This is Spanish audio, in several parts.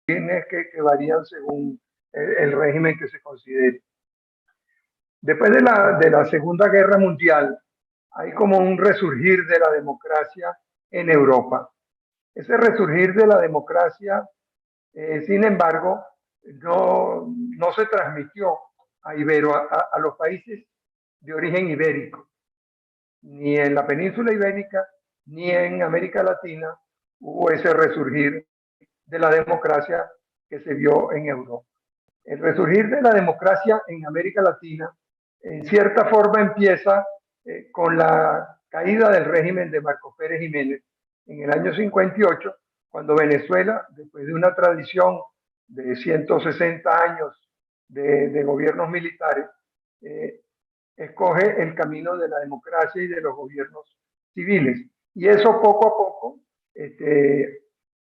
que varían según el régimen que se considere. Después de la Segunda Guerra Mundial, hay como un resurgir de la democracia en Europa. Ese resurgir de la democracia, sin embargo, no se transmitió a los países de origen ibérico. Ni en la península ibérica, ni en América Latina hubo ese resurgir de la democracia que se vio en Europa. El resurgir de la democracia en América Latina, en cierta forma, empieza con la caída del régimen de Marcos Pérez Jiménez en el año 58, cuando Venezuela, después de una tradición de 160 años de gobiernos militares, escoge el camino de la democracia y de los gobiernos civiles. Y eso poco a poco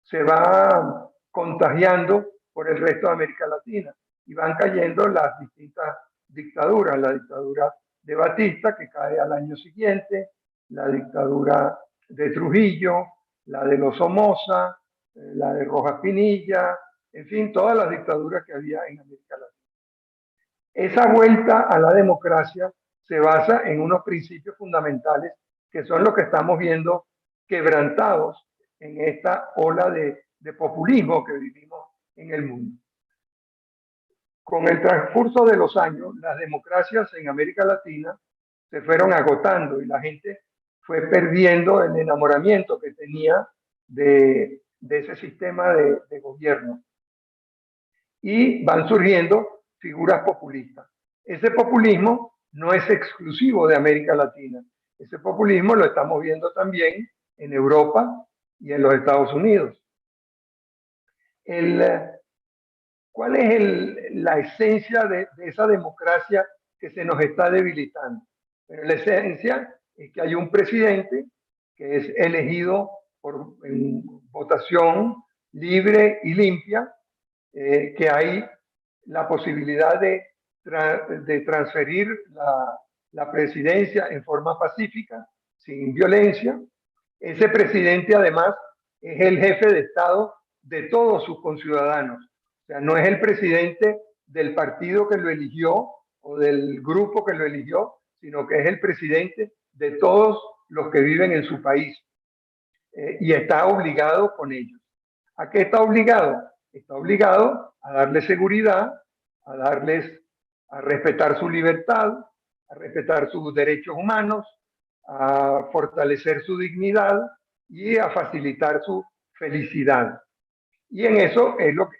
se va contagiando por el resto de América Latina y van cayendo las distintas dictaduras, la dictadura de Batista, que cae al año siguiente, la dictadura de Trujillo, la de los Somoza, la de Rojas Pinilla, en fin, todas las dictaduras que había en América Latina. Esa vuelta a la democracia se basa en unos principios fundamentales que son los que estamos viendo quebrantados en esta ola de populismo que vivimos en el mundo. Con el transcurso de los años, las democracias en América Latina se fueron agotando y la gente fue perdiendo el enamoramiento que tenía de ese sistema de gobierno. Y van surgiendo figuras populistas. Ese populismo no es exclusivo de América Latina. Ese populismo lo estamos viendo también en Europa y en los Estados Unidos. ¿Cuál es la esencia de esa democracia que se nos está debilitando? Pero la esencia es que hay un presidente que es elegido en votación libre y limpia, que hay la posibilidad de transferir la presidencia en forma pacífica, sin violencia. Ese presidente además es el jefe de Estado de todos sus conciudadanos. O sea, no es el presidente del partido que lo eligió o del grupo que lo eligió, sino que es el presidente de todos los que viven en su país. Y está obligado con ellos. ¿A qué está obligado? Está obligado a darles seguridad, a respetar su libertad, a respetar sus derechos humanos, a fortalecer su dignidad y a facilitar su felicidad. Y en eso es lo que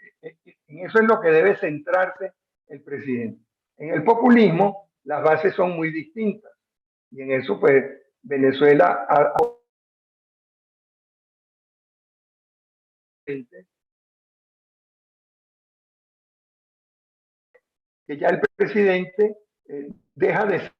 debe centrarse el presidente. En el populismo las bases son muy distintas y en eso pues Venezuela que ya el presidente deja de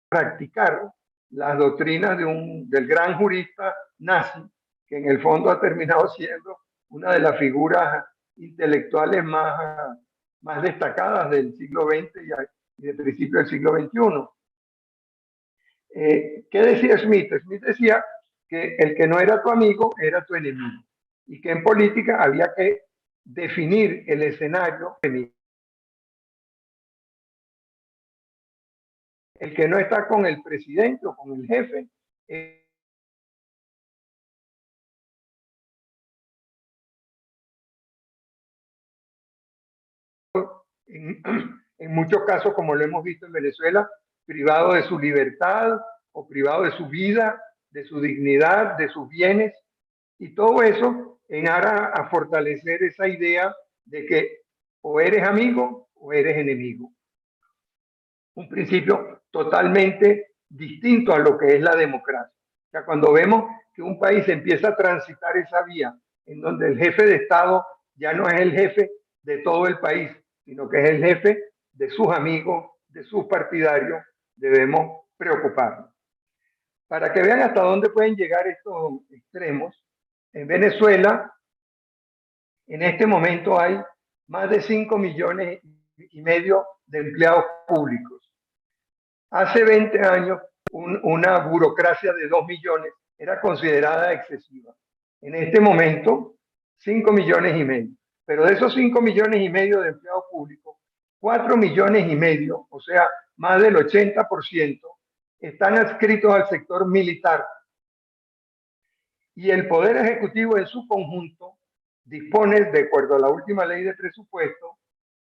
practicar las doctrinas del gran jurista nazi, que en el fondo ha terminado siendo una de las figuras intelectuales más destacadas del siglo XX y del principio del siglo XXI. ¿Qué decía Smith? Smith decía que el que no era tu amigo era tu enemigo y que en política había que definir el escenario. El que no está con el presidente o con el jefe en muchos casos, como lo hemos visto en Venezuela, privado de su libertad o privado de su vida, de su dignidad, de sus bienes, y todo eso en aras a fortalecer esa idea de que o eres amigo o eres enemigo. Un principio totalmente distinto a lo que es la democracia. O sea, cuando vemos que un país empieza a transitar esa vía en donde el jefe de Estado ya no es el jefe de todo el país, sino que es el jefe de sus amigos, de sus partidarios, debemos preocuparnos. Para que vean hasta dónde pueden llegar estos extremos, en Venezuela, en este momento hay más de 5,5 millones de empleados públicos. Hace 20 años una burocracia de 2 millones era considerada excesiva. En este momento, 5 millones y medio. Pero de esos 5 millones y medio de empleados públicos, 4 millones y medio, o sea, más del 80%, están adscritos al sector militar. Y el Poder Ejecutivo en su conjunto dispone, de acuerdo a la última ley de presupuesto,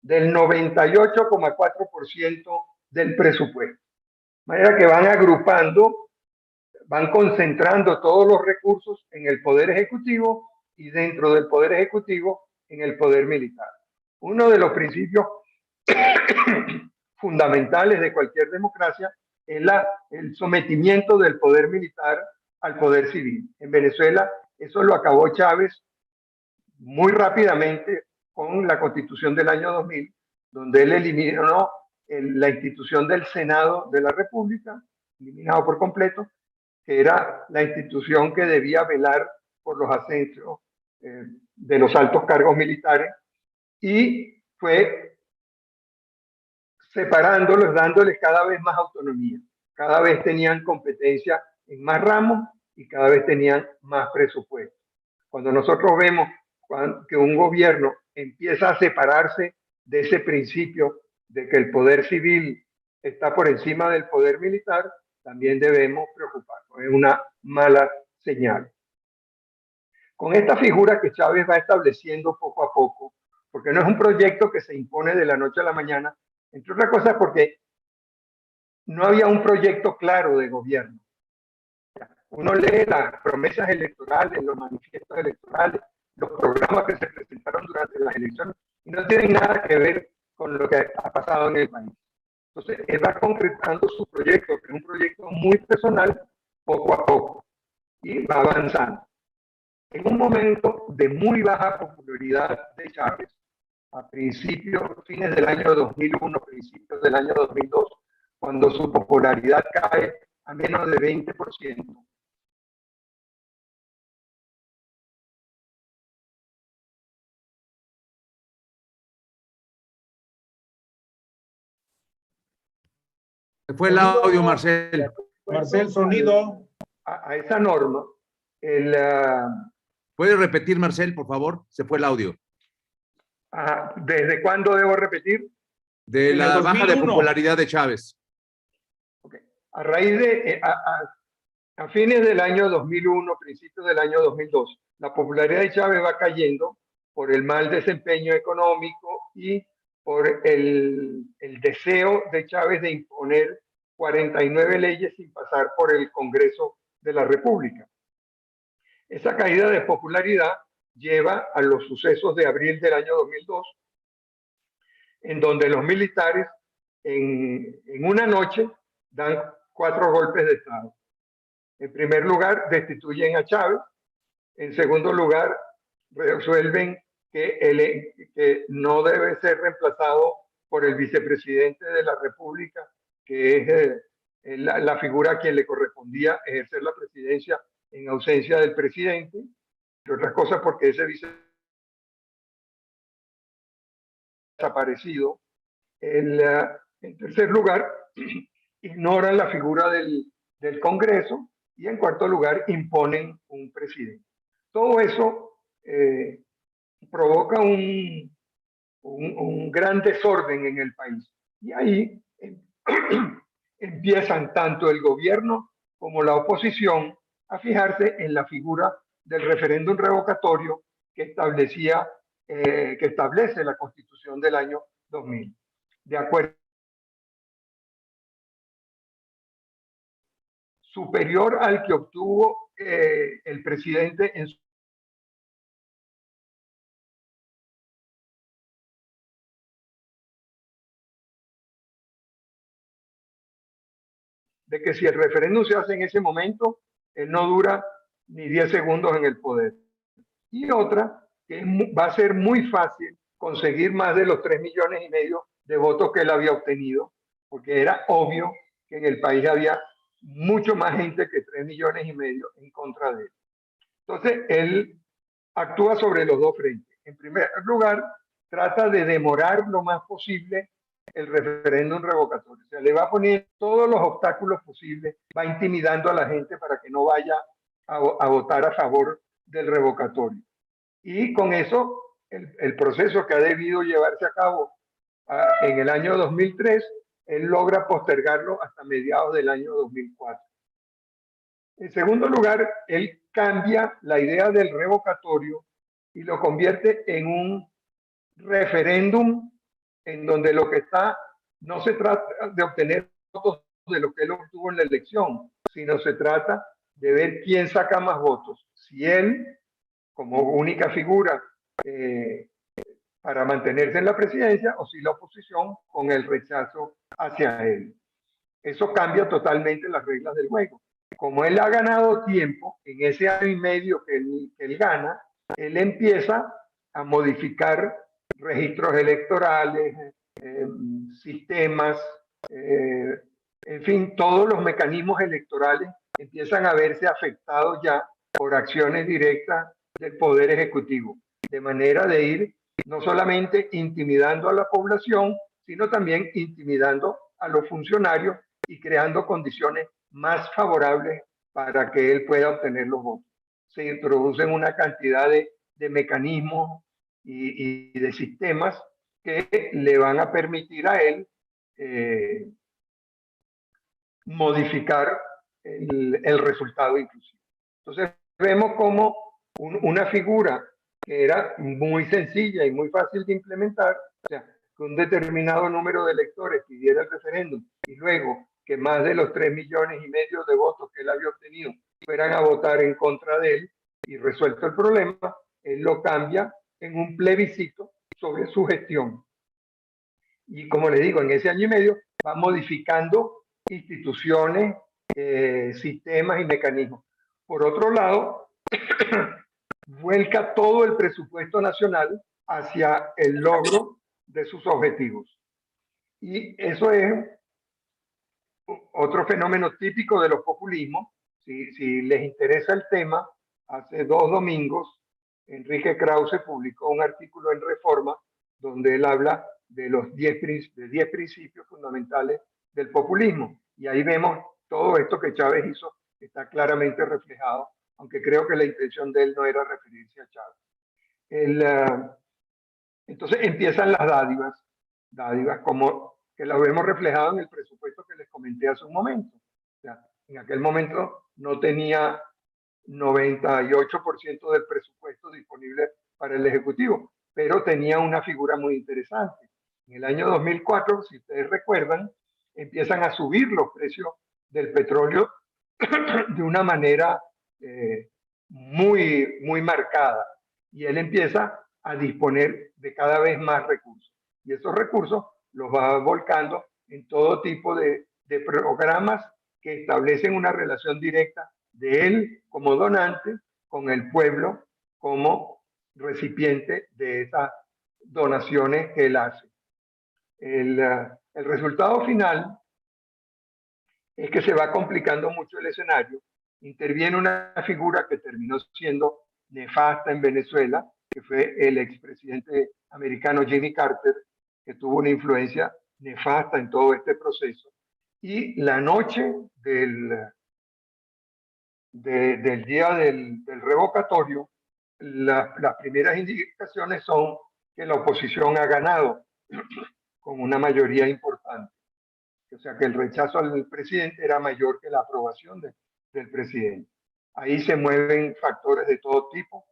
del 98,4% del presupuesto. De manera que van agrupando, van concentrando todos los recursos en el Poder Ejecutivo y dentro del Poder Ejecutivo en el Poder Militar. Uno de los principios fundamentales de cualquier democracia es el sometimiento del poder militar al poder civil. En Venezuela eso lo acabó Chávez muy rápidamente con la Constitución del año 2000, donde él eliminó la institución del Senado de la República, eliminado por completo, que era la institución que debía velar por los ascensos de los altos cargos militares, y fue separándolos, dándoles cada vez más autonomía. Cada vez tenían competencia en más ramos y cada vez tenían más presupuesto. Cuando nosotros vemos que un gobierno empieza a separarse de ese principio de que el poder civil está por encima del poder militar, también debemos preocuparnos. Es una mala señal. Con esta figura que Chávez va estableciendo poco a poco, porque no es un proyecto que se impone de la noche a la mañana, entre otras cosas porque no había un proyecto claro de gobierno. Uno lee las promesas electorales, los manifiestos electorales, los programas que se presentaron durante las elecciones y no tienen nada que ver con lo que ha pasado en el país. Entonces, él va concretando su proyecto, que es un proyecto muy personal, poco a poco, y va avanzando. En un momento de muy baja popularidad de Chávez, a principios, fines del año 2001, principios del año 2002, cuando su popularidad cae a menos de 20%. Se fue el audio, Marcel. Marcel, sonido. A esa norma, ¿Puedes repetir, Marcel, por favor? Se fue el audio. ¿desde cuándo debo repetir? De la baja de popularidad de Chávez. Okay. A raíz de, a fines del año 2001, principios del año 2002, la popularidad de Chávez va cayendo por el mal desempeño económico y por el deseo de Chávez de imponer 49 leyes sin pasar por el Congreso de la República. Esa caída de popularidad lleva a los sucesos de abril del año 2002, en donde los militares en una noche dan 4 golpes de Estado. En primer lugar, destituyen a Chávez. En segundo lugar, resuelven que no debe ser reemplazado por el vicepresidente de la República, que es la figura a quien le correspondía ejercer la presidencia en ausencia del presidente, entre otras cosas porque ese vicepresidente desaparecido. En tercer lugar, ignoran la figura del Congreso y en cuarto lugar imponen un presidente. Todo eso provoca un gran desorden en el país. Y ahí empiezan tanto el gobierno como la oposición a fijarse en la figura del referéndum revocatorio que establece la Constitución del año 2000. De acuerdo, superior al que obtuvo el presidente en su de que si el referéndum se hace en ese momento, él no dura ni 10 segundos en el poder. Y otra, que va a ser muy fácil conseguir más de los 3 millones y medio de votos que él había obtenido, porque era obvio que en el país había mucho más gente que 3 millones y medio en contra de él. Entonces, él actúa sobre los dos frentes. En primer lugar, trata de demorar lo más posible el referéndum revocatorio. O sea, le va a poner todos los obstáculos posibles, va intimidando a la gente para que no vaya a votar a favor del revocatorio. Y con eso, el proceso que ha debido llevarse a cabo en el año 2003, él logra postergarlo hasta mediados del año 2004. En segundo lugar, él cambia la idea del revocatorio y lo convierte en un referéndum en donde lo que está, no se trata de obtener votos de lo que él obtuvo en la elección, sino se trata de ver quién saca más votos. Si él, como única figura para mantenerse en la presidencia, o si la oposición con el rechazo hacia él. Eso cambia totalmente las reglas del juego. Como él ha ganado tiempo en ese año y medio que él gana, él empieza a modificar registros electorales, sistemas, en fin, todos los mecanismos electorales empiezan a verse afectados ya por acciones directas del Poder Ejecutivo, de manera de ir no solamente intimidando a la población, sino también intimidando a los funcionarios y creando condiciones más favorables para que él pueda obtener los votos. Se introducen una cantidad de mecanismos y de sistemas que le van a permitir a él modificar el resultado inclusive. Entonces vemos como una figura que era muy sencilla y muy fácil de implementar, o sea, que un determinado número de electores pidiera el referéndum y luego que más de los 3,5 millones de votos que él había obtenido fueran a votar en contra de él y resuelto el problema, él lo cambia en un plebiscito sobre su gestión. Y como le digo, en ese año y medio va modificando instituciones, sistemas y mecanismos. Por otro lado, vuelca todo el presupuesto nacional hacia el logro de sus objetivos. Y eso es otro fenómeno típico de los populismos. Si les interesa el tema, hace 2 domingos, Enrique Krause publicó un artículo en Reforma donde él habla de los 10 principios fundamentales del populismo. Y ahí vemos todo esto que Chávez hizo, está claramente reflejado, aunque creo que la intención de él no era referirse a Chávez. Entonces empiezan las dádivas como que las vemos reflejado en el presupuesto que les comenté hace un momento. O sea, en aquel momento no tenía 98% del presupuesto disponible para el Ejecutivo, pero tenía una figura muy interesante. En el año 2004, si ustedes recuerdan, empiezan a subir los precios del petróleo de una manera muy marcada. Y él empieza a disponer de cada vez más recursos. Y esos recursos los va volcando en todo tipo de programas que establecen una relación directa de él como donante con el pueblo como recipiente de esas donaciones que él hace. El resultado final es que se va complicando mucho el escenario. Interviene una figura que terminó siendo nefasta en Venezuela, que fue el expresidente americano Jimmy Carter, que tuvo una influencia nefasta en todo este proceso. Y la noche del día del revocatorio, las primeras indicaciones son que la oposición ha ganado con una mayoría importante. O sea que el rechazo al presidente era mayor que la aprobación del presidente. Ahí se mueven factores de todo tipo,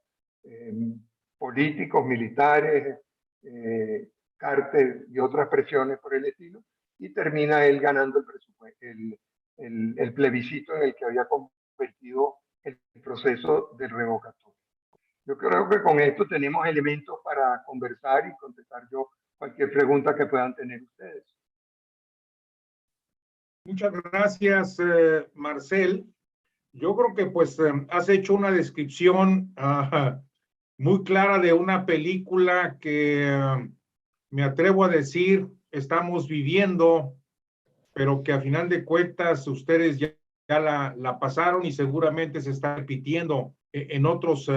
políticos, militares, cártel y otras presiones por el estilo, y termina él ganando el plebiscito en el que había convertido el proceso del revocatorio. Yo creo que con esto tenemos elementos para conversar y contestar yo cualquier pregunta que puedan tener ustedes. Muchas gracias, Marcel. Yo creo que pues has hecho una descripción muy clara de una película que me atrevo a decir estamos viviendo, pero que a final de cuentas ustedes ya la pasaron y seguramente se está repitiendo en otros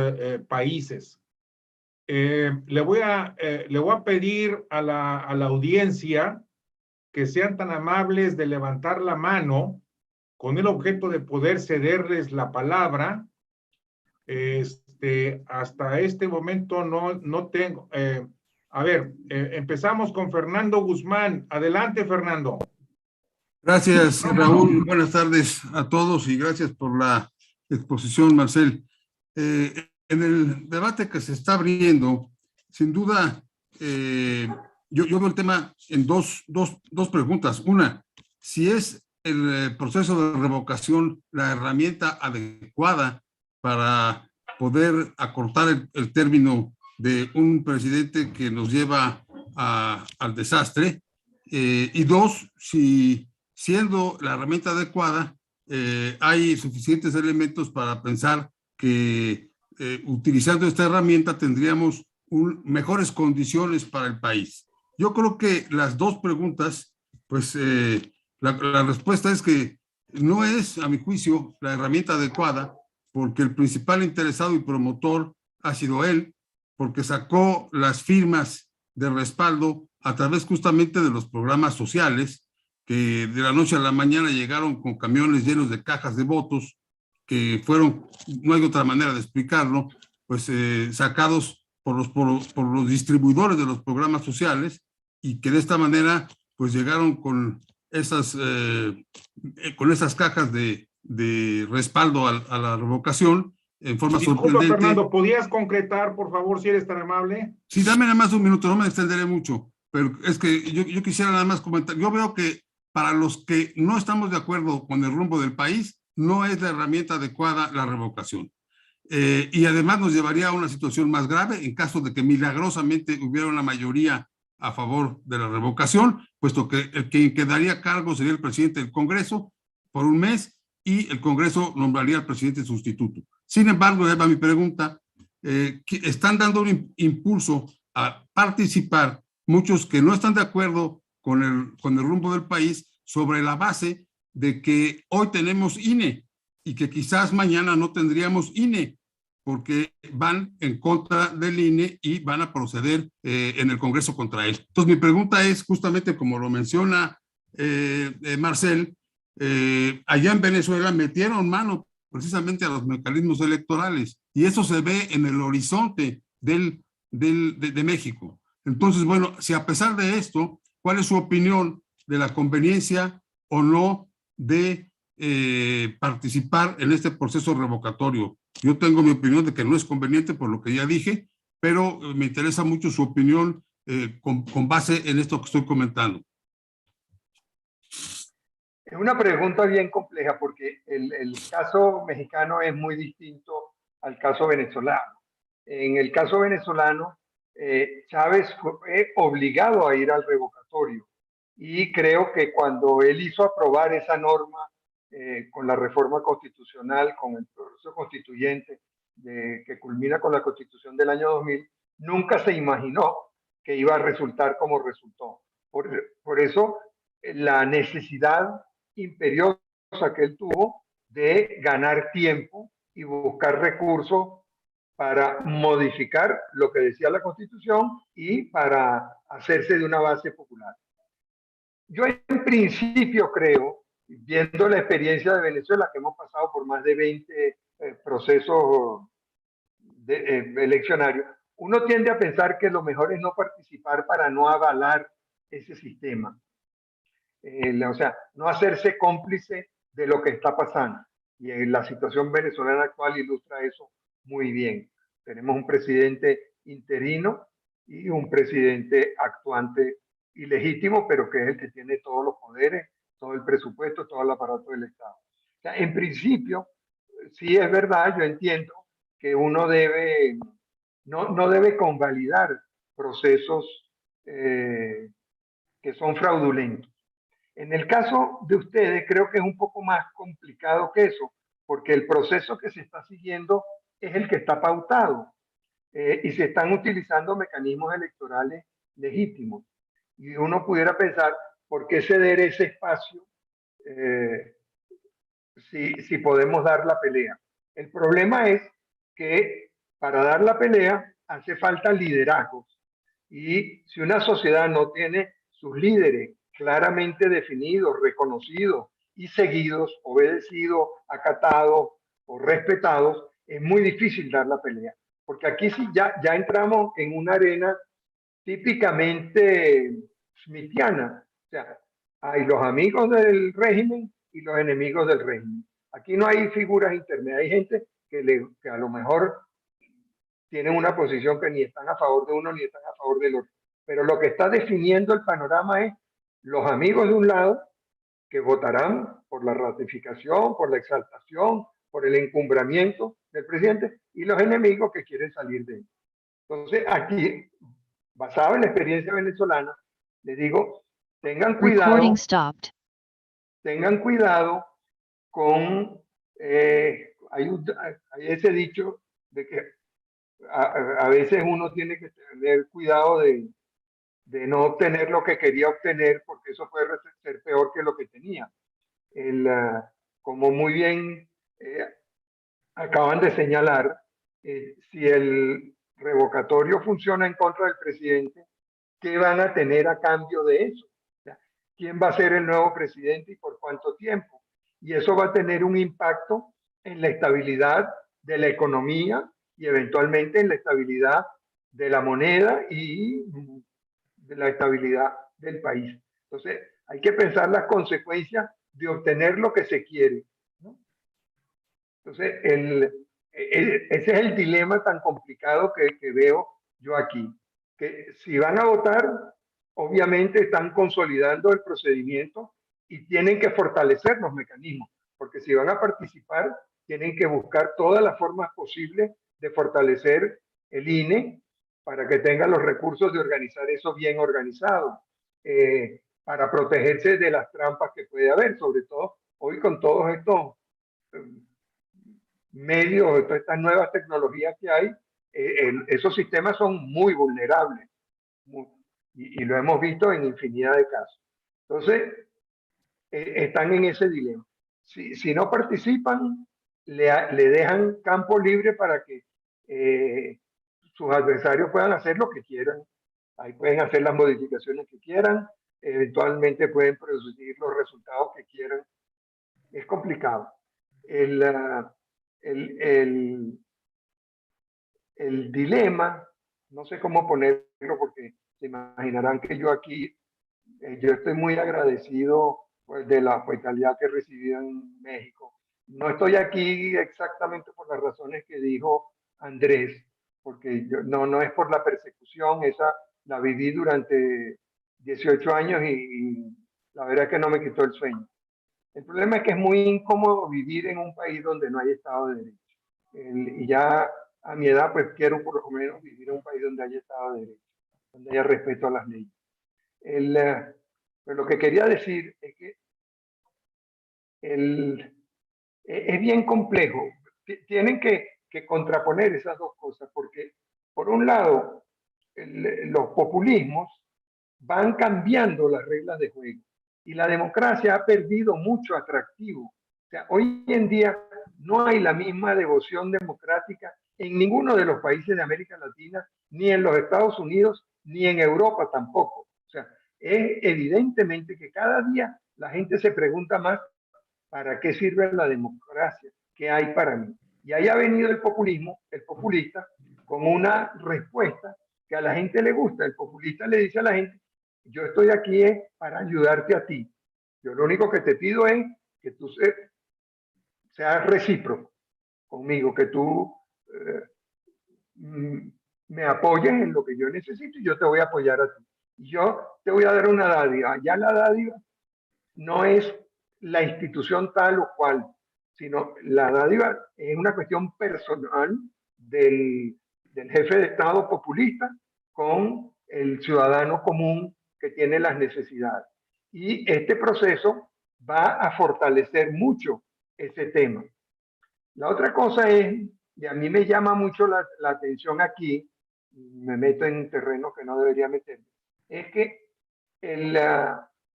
países. Le voy a pedir a la audiencia que sean tan amables de levantar la mano con el objeto de poder cederles la palabra. Hasta este momento no tengo. Empezamos con Fernando Guzmán. Adelante, Fernando. Gracias, Raúl. Buenas tardes a todos y gracias por la exposición, Marcel. En el debate que se está abriendo, sin duda, yo veo el tema en dos preguntas. Una, si es el proceso de revocación la herramienta adecuada para poder acortar el término de un presidente que nos lleva al desastre. Y dos, si siendo la herramienta adecuada, hay suficientes elementos para pensar que utilizando esta herramienta tendríamos mejores condiciones para el país. Yo creo que las dos preguntas, pues la respuesta es que no es, a mi juicio, la herramienta adecuada, porque el principal interesado y promotor ha sido él, porque sacó las firmas de respaldo a través justamente de los programas sociales, que de la noche a la mañana llegaron con camiones llenos de cajas de votos, que fueron, no hay otra manera de explicarlo, pues sacados por los distribuidores de los programas sociales, y que de esta manera pues llegaron con esas cajas de respaldo a la revocación en forma sorprendente. Fernando, ¿podías concretar, por favor, si eres tan amable? Sí, dame nada más un minuto, no me extenderé mucho, pero es que yo quisiera nada más comentar. Yo veo que para los que no estamos de acuerdo con el rumbo del país, no es la herramienta adecuada la revocación. Y además nos llevaría a una situación más grave en caso de que milagrosamente hubiera una mayoría a favor de la revocación, puesto que el que quedaría a cargo sería el presidente del Congreso por un mes y el Congreso nombraría al presidente sustituto. Sin embargo, Eva, mi pregunta, están dando un impulso a participar muchos que no están de acuerdo con el rumbo del país sobre la base de que hoy tenemos INE y que quizás mañana no tendríamos INE, porque van en contra del INE y van a proceder en el Congreso contra él. Entonces, mi pregunta es justamente como lo menciona Marcel, allá en Venezuela metieron mano precisamente a los mecanismos electorales y eso se ve en el horizonte de México. Entonces, bueno, si a pesar de esto, ¿cuál es su opinión de la conveniencia o no de participar en este proceso revocatorio? Yo tengo mi opinión de que no es conveniente por lo que ya dije, pero me interesa mucho su opinión con base en esto que estoy comentando. Es una pregunta bien compleja porque el caso mexicano es muy distinto al caso venezolano. En el caso venezolano, Chávez fue obligado a ir al revocatorio y creo que cuando él hizo aprobar esa norma con la reforma constitucional, con el proceso constituyente que culmina con la Constitución del año 2000, nunca se imaginó que iba a resultar como resultó. Por eso la necesidad imperiosa que él tuvo de ganar tiempo y buscar recursos para modificar lo que decía la Constitución y para hacerse de una base popular. Yo en principio creo, viendo la experiencia de Venezuela, que hemos pasado por más de 20 procesos eleccionarios, uno tiende a pensar que lo mejor es no participar para no avalar ese sistema. O sea, no hacerse cómplice de lo que está pasando. Y la situación venezolana actual ilustra eso muy bien. Tenemos un presidente interino y un presidente actuante ilegítimo, pero que es el que tiene todos los poderes, todo el presupuesto, todo el aparato del Estado. O sea, en principio, sí es verdad, yo entiendo que uno no debe convalidar procesos que son fraudulentos. En el caso de ustedes, creo que es un poco más complicado que eso, porque el proceso que se está siguiendo es el que está pautado y se están utilizando mecanismos electorales legítimos. Y uno pudiera pensar, ¿por qué ceder ese espacio si podemos dar la pelea? El problema es que para dar la pelea hace falta liderazgos. Y si una sociedad no tiene sus líderes claramente definidos, reconocidos y seguidos, obedecidos, acatados o respetados, es muy difícil dar la pelea. Porque aquí sí ya entramos en una arena típicamente smithiana. O sea, hay los amigos del régimen y los enemigos del régimen. Aquí no hay figuras intermedias. Hay gente que a lo mejor tienen una posición que ni están a favor de uno ni están a favor del otro. Pero lo que está definiendo el panorama es los amigos de un lado que votarán por la ratificación, por la exaltación, por el encumbramiento del presidente, y los enemigos que quieren salir de él. Entonces, aquí, basado en la experiencia venezolana, les digo, tengan cuidado con, hay ese dicho de que a veces uno tiene que tener cuidado de no obtener lo que quería obtener, porque eso puede ser peor que lo que tenía. Como muy bien acaban de señalar, si el revocatorio funciona en contra del presidente, ¿qué van a tener a cambio de eso? O sea, ¿quién va a ser el nuevo presidente y por cuánto tiempo? Y eso va a tener un impacto en la estabilidad de la economía y eventualmente en la estabilidad de la moneda y de la estabilidad del país. Entonces, hay que pensar las consecuencias de obtener lo que se quiere, ¿no? Entonces, ese es el dilema tan complicado que veo yo aquí. Que si van a votar, obviamente están consolidando el procedimiento y tienen que fortalecer los mecanismos, porque si van a participar, tienen que buscar todas las formas posibles de fortalecer el INE para que tenga los recursos de organizar eso bien organizado, para protegerse de las trampas que puede haber, sobre todo hoy con todos estos medios, todas estas nuevas tecnologías que hay, esos sistemas son muy vulnerables y lo hemos visto en infinidad de casos. Entonces, están en ese dilema. Si no participan, le dejan campo libre para que sus adversarios puedan hacer lo que quieran. Ahí pueden hacer las modificaciones que quieran, eventualmente pueden producir los resultados que quieran. Es complicado. El dilema, no sé cómo ponerlo, porque se imaginarán que yo aquí, yo estoy muy agradecido pues, de la hospitalidad que he recibido en México. No estoy aquí exactamente por las razones que dijo Andrés, porque yo, no es por la persecución, esa la viví durante 18 años y la verdad es que no me quitó el sueño. El problema es que es muy incómodo vivir en un país donde no hay Estado de Derecho. Y ya a mi edad, pues quiero por lo menos vivir en un país donde haya Estado de Derecho, donde haya respeto a las leyes. Pero lo que quería decir es que es bien complejo. Tienen que contraponer esas dos cosas, porque por un lado, los populismos van cambiando las reglas de juego y la democracia ha perdido mucho atractivo. O sea, hoy en día no hay la misma devoción democrática en ninguno de los países de América Latina, ni en los Estados Unidos, ni en Europa tampoco. O sea, es evidentemente que cada día la gente se pregunta más ¿para qué sirve la democracia? ¿Qué hay para mí? Y ahí ha venido el populismo, el populista, con una respuesta que a la gente le gusta. El populista le dice a la gente, yo estoy aquí para ayudarte a ti. Yo lo único que te pido es que tú seas recíproco conmigo, que tú me apoyes en lo que yo necesito y yo te voy a apoyar a ti. Y yo te voy a dar una dádiva. Ya la dádiva no es la institución tal o cual, sino la dádiva es una cuestión personal del jefe de Estado populista con el ciudadano común que tiene las necesidades. Y este proceso va a fortalecer mucho ese tema. La otra cosa es, y a mí me llama mucho la atención aquí, me meto en terrenos que no debería meterme, es que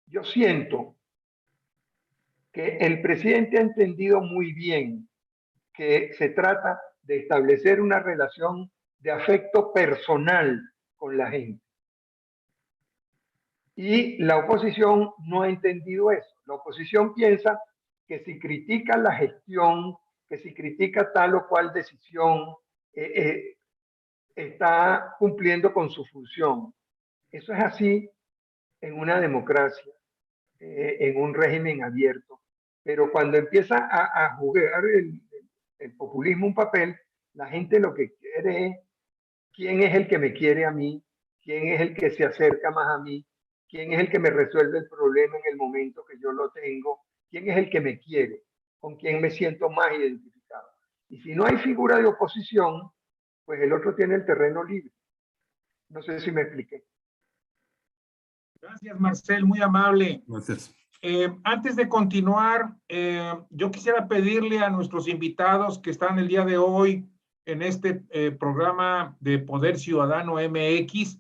yo siento que el presidente ha entendido muy bien que se trata de establecer una relación de afecto personal con la gente. Y la oposición no ha entendido eso. La oposición piensa que si critica la gestión, que si critica tal o cual decisión, está cumpliendo con su función. Eso es así en una democracia, en un régimen abierto. Pero cuando empieza a jugar el populismo un papel, la gente lo que quiere es quién es el que me quiere a mí, quién es el que se acerca más a mí, quién es el que me resuelve el problema en el momento que yo lo tengo, quién es el que me quiere, con quién me siento más identificado. Y si no hay figura de oposición, pues el otro tiene el terreno libre. No sé si me expliqué. Gracias, Marcel, muy amable. Gracias. Antes de continuar, yo quisiera pedirle a nuestros invitados que están el día de hoy en este programa de Poder Ciudadano MX,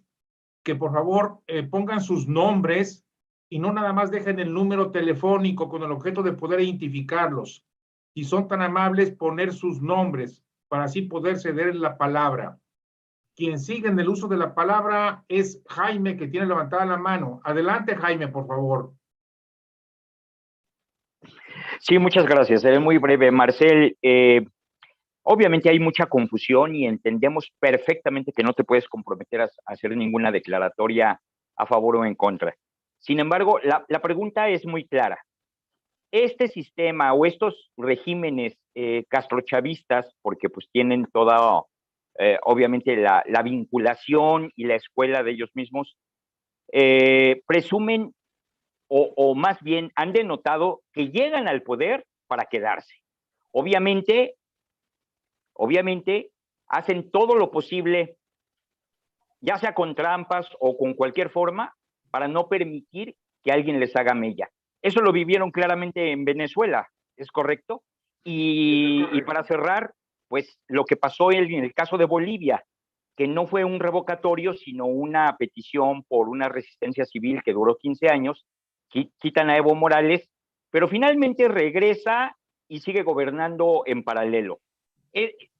que por favor pongan sus nombres y no nada más dejen el número telefónico con el objeto de poder identificarlos. Si son tan amables, poner sus nombres para así poder ceder la palabra. Quien sigue en el uso de la palabra es Jaime, que tiene levantada la mano. Adelante, Jaime, por favor. Sí, muchas gracias. Seré muy breve. Marcel, obviamente hay mucha confusión y entendemos perfectamente que no te puedes comprometer a hacer ninguna declaratoria a favor o en contra. Sin embargo, la pregunta es muy clara. Este sistema o estos regímenes castrochavistas, porque pues tienen toda, obviamente, la vinculación y la escuela de ellos mismos, presumen o más bien han denotado que llegan al poder para quedarse. Obviamente hacen todo lo posible, ya sea con trampas o con cualquier forma, para no permitir que alguien les haga mella. Eso lo vivieron claramente en Venezuela, ¿es correcto? Y para cerrar, pues lo que pasó en el caso de Bolivia, que no fue un revocatorio, sino una petición por una resistencia civil que duró 15 años, quitan a Evo Morales, pero finalmente regresa y sigue gobernando en paralelo.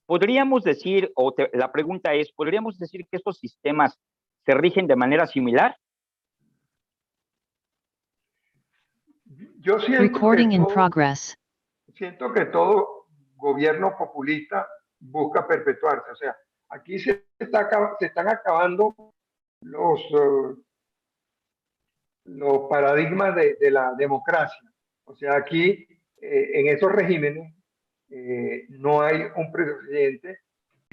Podríamos decir, la pregunta es, ¿podríamos decir que estos sistemas se rigen de manera similar? Yo siento que todo gobierno populista busca perpetuarse. O sea, aquí se están acabando los paradigmas de la democracia. O sea, aquí en esos regímenes no hay un presidente.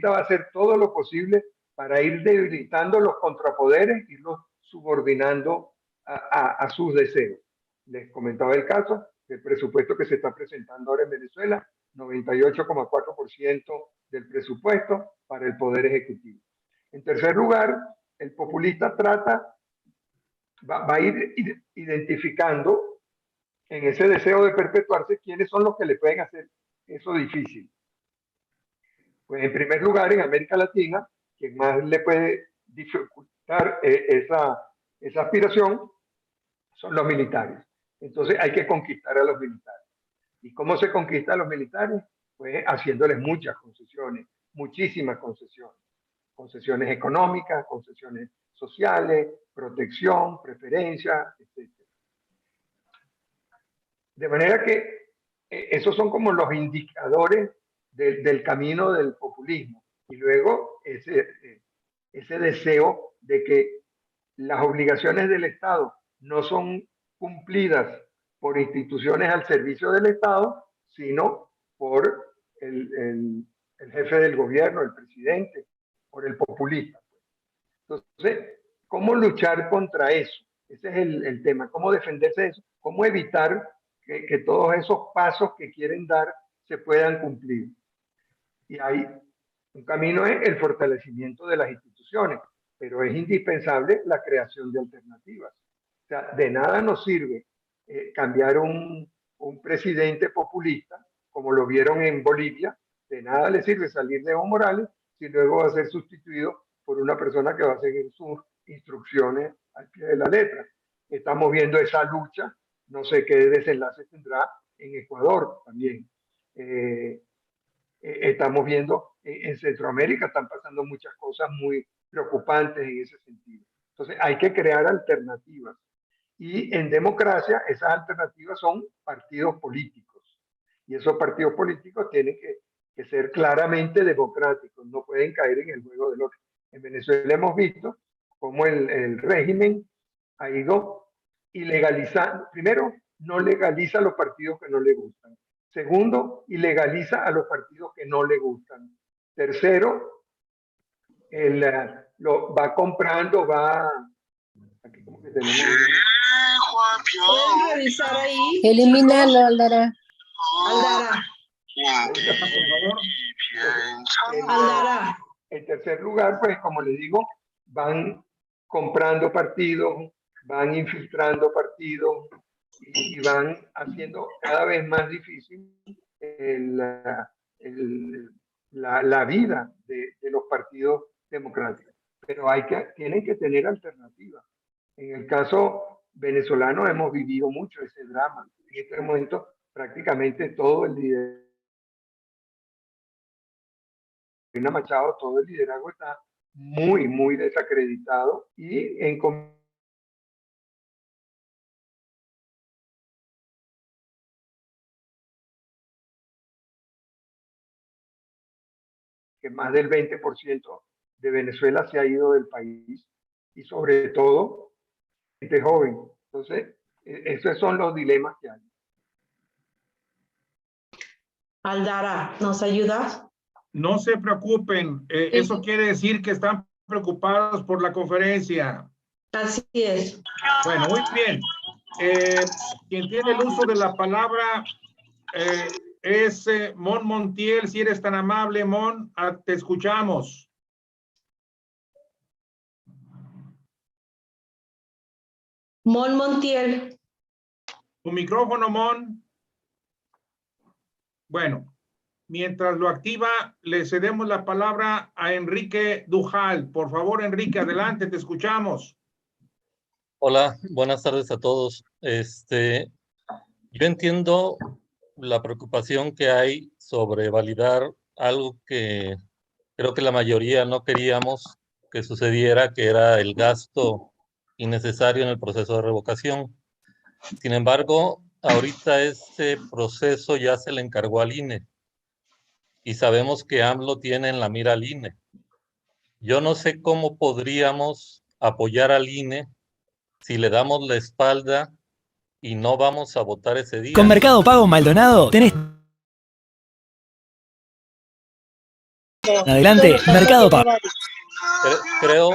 Va a hacer todo lo posible para ir debilitando los contrapoderes, irlos subordinando a sus deseos. Les comentaba el caso del presupuesto que se está presentando ahora en Venezuela, 98,4% del presupuesto para el Poder Ejecutivo. En tercer lugar, el populista va a ir identificando en ese deseo de perpetuarse quiénes son los que le pueden hacer eso difícil. Pues en primer lugar, en América Latina, quien más le puede dificultar esa aspiración son los militares. Entonces hay que conquistar a los militares. ¿Y cómo se conquista a los militares? Pues haciéndoles muchas concesiones, muchísimas concesiones. Concesiones económicas, concesiones sociales, protección, preferencia, etc. De manera que esos son como los indicadores del camino del populismo. Y luego ese deseo de que las obligaciones del Estado no son cumplidas por instituciones al servicio del Estado, sino por el jefe del gobierno, el presidente, por el populista. Entonces, ¿cómo luchar contra eso? Ese es el tema, ¿cómo defenderse de eso? ¿Cómo evitar que todos esos pasos que quieren dar se puedan cumplir? Y hay un camino es el fortalecimiento de las instituciones, pero es indispensable la creación de alternativas. O sea, de nada nos sirve cambiar un presidente populista, como lo vieron en Bolivia, de nada le sirve salir de Evo Morales si luego va a ser sustituido por una persona que va a seguir sus instrucciones al pie de la letra. Estamos viendo esa lucha, no sé qué desenlace tendrá en Ecuador también. Estamos viendo en Centroamérica están pasando muchas cosas muy preocupantes en ese sentido. Entonces hay que crear alternativas Y en democracia esas alternativas son partidos políticos. Y esos partidos políticos tienen que ser claramente democráticos, no pueden caer en el juego del otro. En Venezuela hemos visto cómo el régimen ha ido ilegalizando. Primero, no legaliza los partidos que no le gustan. Segundo, ilegaliza a los partidos que no le gustan. Tercero, lo va comprando, aquí como que tenemos. ¿Pueden revisar ahí? Elimínalo, Aldara. Aldara. Aldara. En tercer lugar, pues como les digo, van comprando partidos, van infiltrando partidos y van haciendo cada vez más difícil la vida de los partidos democráticos. Pero tienen que tener alternativas. En el caso venezolano hemos vivido mucho ese drama. En este momento prácticamente todo el liderazgo Machado, todo el liderazgo está muy, muy desacreditado y que más del 20% de Venezuela se ha ido del país y sobre todo gente joven. Entonces, esos son los dilemas que hay. Aldara, ¿nos ayudas? No se preocupen, eso quiere decir que están preocupados por la conferencia. Así es. Bueno, muy bien. Quien tiene el uso de la palabra es Mon Montiel. Si eres tan amable, Mon, te escuchamos. Mon Montiel. Tu micrófono, Mon. Bueno, mientras lo activa, le cedemos la palabra a Enrique Dujal. Por favor, Enrique, adelante, te escuchamos. Hola, buenas tardes a todos. Yo entiendo la preocupación que hay sobre validar algo que creo que la mayoría no queríamos que sucediera, que era el gasto innecesario en el proceso de revocación. Sin embargo, ahorita este proceso ya se le encargó al INE y sabemos que AMLO tiene en la mira al INE. Yo no sé cómo podríamos apoyar al INE si le damos la espalda y no vamos a votar ese día. Con Mercado Pago Maldonado tenés... Adelante, Mercado Pago. Creo...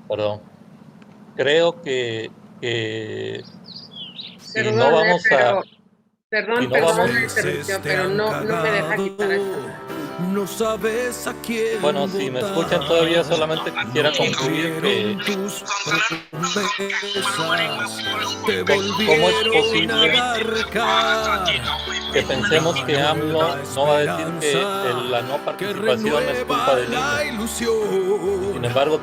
Perdón. Creo que si no vamos a... Perdón, pero no me deja quitar esto. No sabes a quién. Bueno, si me escuchan todavía, solamente quisiera concluir que cómo es posible que pensemos que AMLO no va a decir que la no participación es culpa del INE. Sin embargo,